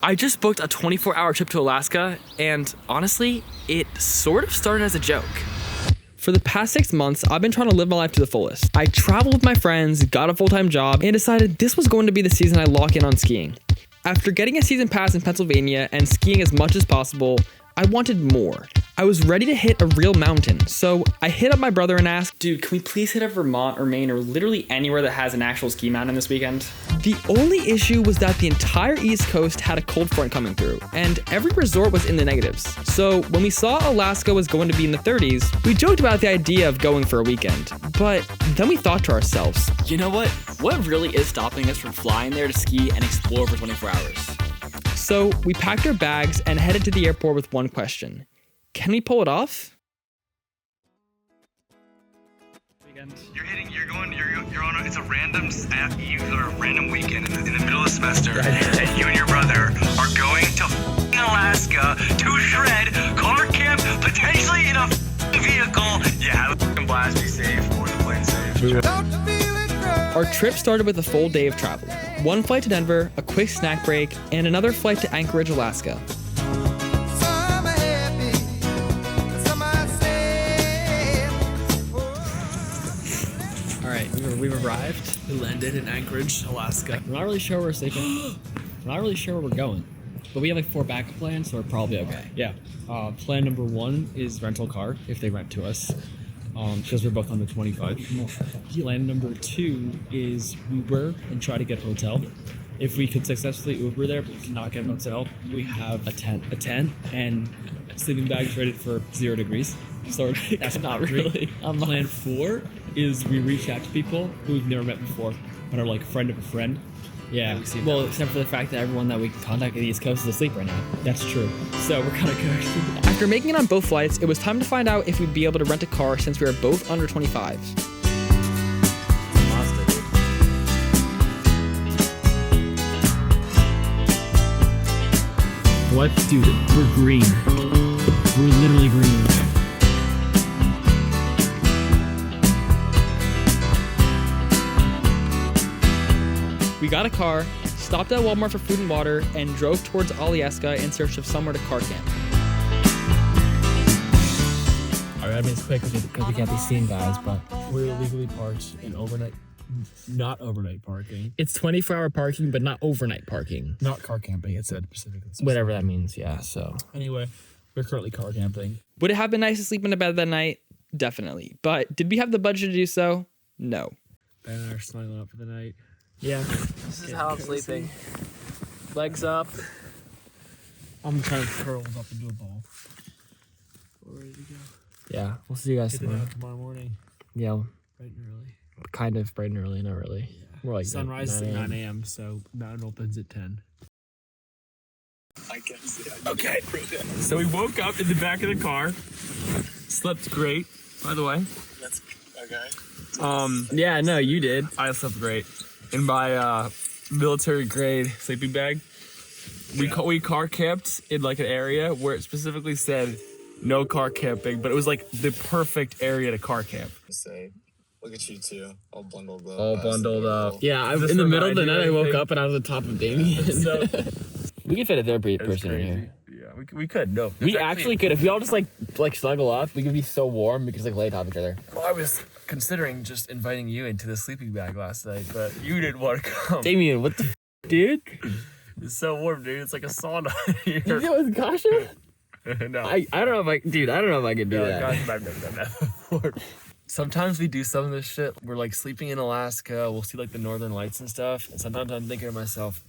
I just booked a 24-hour trip to Alaska, and honestly, it sort of started as a joke. For the past 6 months, I've been trying to live my life to the fullest. I traveled with my friends, got a full-time job, and decided this was going to be the season I lock in on skiing. After getting a season pass in Pennsylvania and skiing as much as possible, I wanted more. I was ready to hit a real mountain, so I hit up my brother and asked, "Dude, can we please hit up Vermont or Maine or literally anywhere that has an actual ski mountain this weekend?" The only issue was that the entire East Coast had a cold front coming through, and every resort was in the negatives. So when we saw Alaska was going to be in the 30s, we joked about the idea of going for a weekend. But then we thought to ourselves, you know what? What really is stopping us from flying there to ski and explore for 24 hours? So we packed our bags and headed to the airport with one question. Can we pull it off? It's a random weekend in the middle of the semester, and you and your brother are going to Alaska to shred, car camp, potentially in a vehicle. Yeah, blast, be safe, or the plane safe. Our trip started with a full day of travel. One flight to Denver, a quick snack break, and another flight to Anchorage, Alaska. We've arrived. We landed in Anchorage, Alaska. We're not really sure where we're sleeping. We're not really sure where we're going. But we have like 4 backup plans, so we're probably okay. Yeah. Plan number 1 is rental car, if they rent to us. Because we're both under 25. Plan number 2 is Uber and try to get a hotel. If we could successfully Uber there, but we cannot get a hotel, we have a tent and sleeping bags rated for 0 degrees. So that's not really. Plan 4 is we reach out to people who we've never met before, but are like a friend of a friend. Yeah. Well, except for the fact that everyone that we contact at the East Coast is asleep right now. That's true. So we're kind of good. After making it on both flights, it was time to find out if we'd be able to rent a car since we are both under 25. What? Dude, we're green. We're literally green. We got a car, stopped at Walmart for food and water, and drove towards Alyeska in search of somewhere to car camp. Alright, I mean it's quick because we can't be seen, guys, but we're illegally parked in not overnight parking. It's 24-hour parking, but not overnight parking. Not car camping, it said specifically. Whatever that means, yeah, so. Anyway, we're currently car camping. Would it have been nice to sleep in a bed that night? Definitely. But did we have the budget to do so? No. Ben and I are snuggling up for the night. Yeah. This is how I'm sleeping. Legs up. I'm kind of curled up into a ball. We're ready to go. Yeah, we'll see you guys tomorrow. Tomorrow morning. Yeah. Bright and early. Kind of bright and early, not really. Yeah. We're like sunrise is at 9 a.m., so mountain opens at 10. I can see it. Okay. So we woke up in the back of the car. Slept great, by the way. That's okay. Yeah, no, you did. I slept great. In my military grade sleeping bag. We car camped in like an area where it specifically said no car camping, but it was like the perfect area to car camp. Say, look at you two, all bundled up. All bundled up. Yeah, in the middle of the night I woke up and I was on top of Damien. So, we could fit a third person in here. Yeah, we could. No, we actually could. If we all just like snuggle up, we could be so warm we could just like lay atop each other. Well, I was considering just inviting you into the sleeping bag last night, but you didn't want to come. Damien, what the dude? It's so warm, dude. It's like a sauna here. You know with Kasha? No. I don't know if I can do that. I've never done that before. Sometimes we do some of this shit. We're like sleeping in Alaska. We'll see like the northern lights and stuff. And sometimes I'm thinking to myself,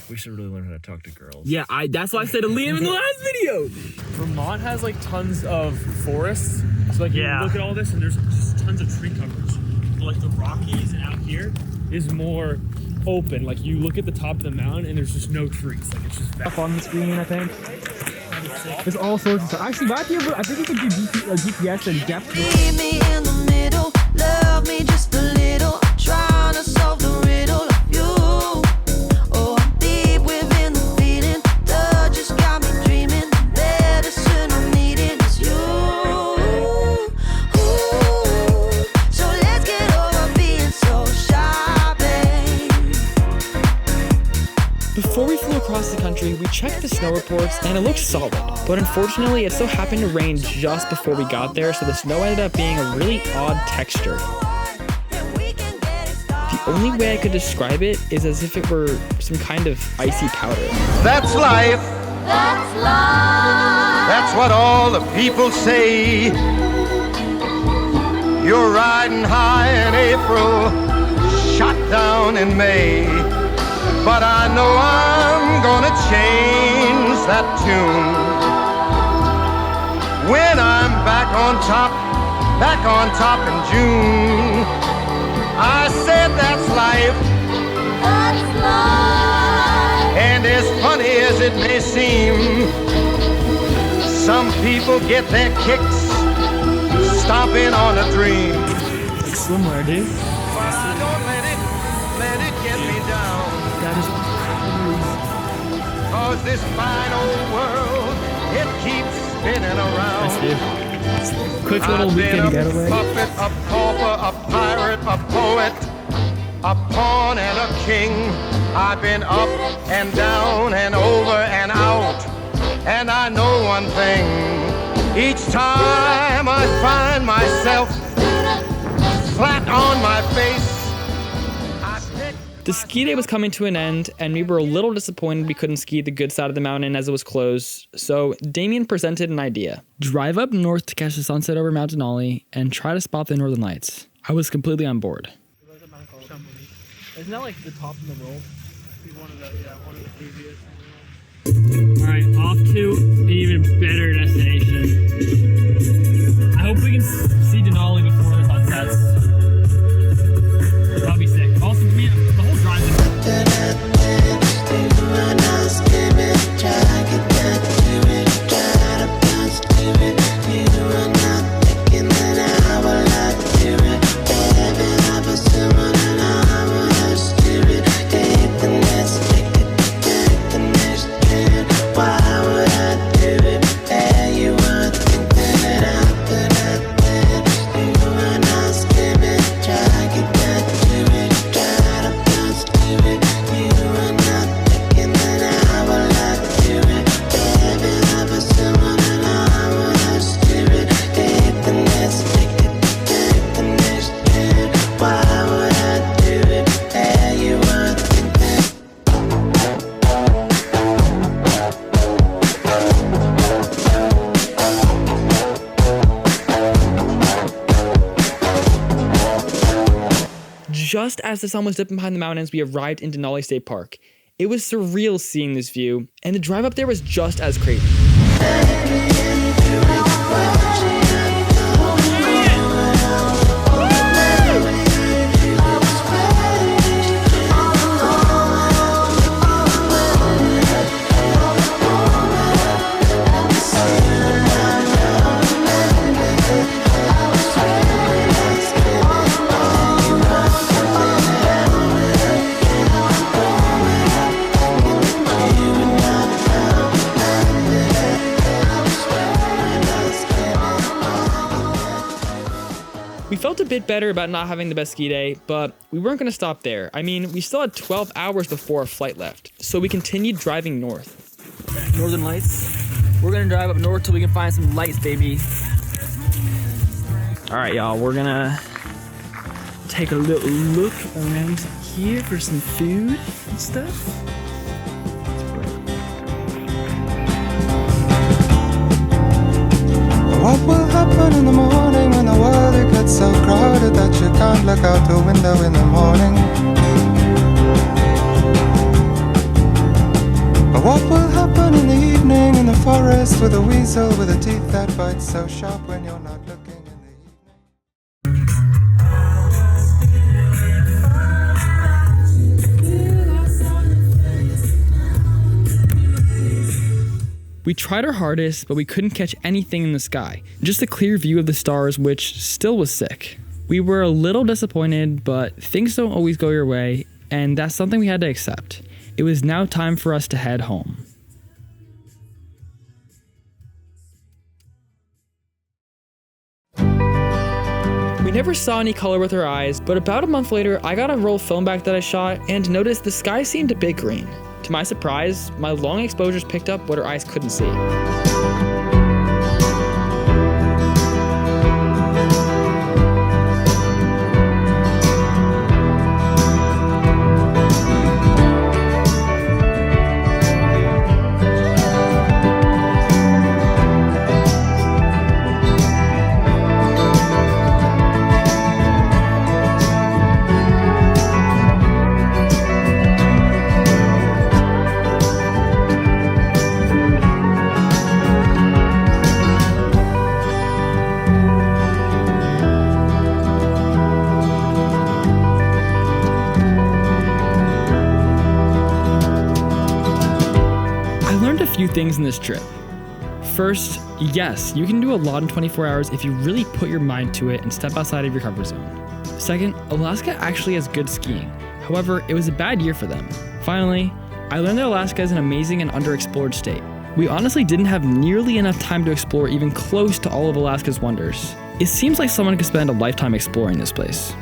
we should really learn how to talk to girls. Yeah, that's why I said to Liam in the last video. Vermont has like tons of forests. So like you look at all this and there's just tons of tree coverage. But, like the Rockies and out here is more open. Like you look at the top of the mountain and there's just no trees. Like it's just Up on the screen, I think. There's all sorts of stuff. Actually, back here, I think we can do GPS and depth. Leave me in the middle, love me just a little. I'm trying to solve the riddle of you. Oh, I'm deep within the feeling. Love just got me dreaming. The medicine I'm needing is you. Ooh, so let's get over being so shy, babe. Before we flew across the country, we checked the snow reports and it looked solid, but unfortunately it so happened to rain just before we got there, so the snow ended up being a really odd texture. The only way I could describe it is as if it were some kind of icy powder. That's life. That's life. That's what all the people say. You're riding high in April, shot down in May. But I know I'm gonna change that tune. When I'm back on top in June. I said that's life. That's life. And as funny as it may seem, some people get their kicks stomping on a dream. Swimwear, dude. Don't let it get me down. That is 'Cause this fine old world, it keeps spinning around. nice, dude. Quick little I've been weekend a getaway. puppet, a pauper, a pirate, a poet, a pawn and a king. I've been up and down and over and out. And I know one thing. Each time I find myself flat on my face, I pick. The ski day was coming to an end, and we were a little disappointed we couldn't ski the good side of the mountain as it was closed, so Damien presented an idea. Drive up north to catch the sunset over Mount Denali and try to spot the northern lights. I was completely on board. Isn't that like the top of the world? One of the previous. Alright, off to an even better destination. I hope we can see Denali before the sun sets. That'll be sick. Also, the whole drive is Just as the sun was dipping behind the mountains, we arrived in Denali State Park. It was surreal seeing this view, and the drive up there was just as crazy. We felt a bit better about not having the best ski day, but we weren't going to stop there. I mean, we still had 12 hours before our flight left, so we continued driving north. Northern Lights. We're gonna drive up north till we can find some lights, baby. All right, y'all, we're gonna take a little look around here for some food and stuff. What will happen in the morning when the world it gets so crowded that you can't look out the window in the morning? Or what will happen in the evening in the forest with a weasel with a teeth that bites so sharp when you're not looking in the evening? We tried our hardest, but we couldn't catch anything in the sky. Just a clear view of the stars, which still was sick. We were a little disappointed, but things don't always go your way, and that's something we had to accept. It was now time for us to head home. We never saw any color with our eyes, but about a month later, I got a roll of film back that I shot and noticed the sky seemed a bit green. To my surprise, my long exposures picked up what our eyes couldn't see. A few things in this trip. First, yes, you can do a lot in 24 hours if you really put your mind to it and step outside of your comfort zone. Second, Alaska actually has good skiing. However, it was a bad year for them. Finally, I learned that Alaska is an amazing and underexplored state. We honestly didn't have nearly enough time to explore even close to all of Alaska's wonders. It seems like someone could spend a lifetime exploring this place.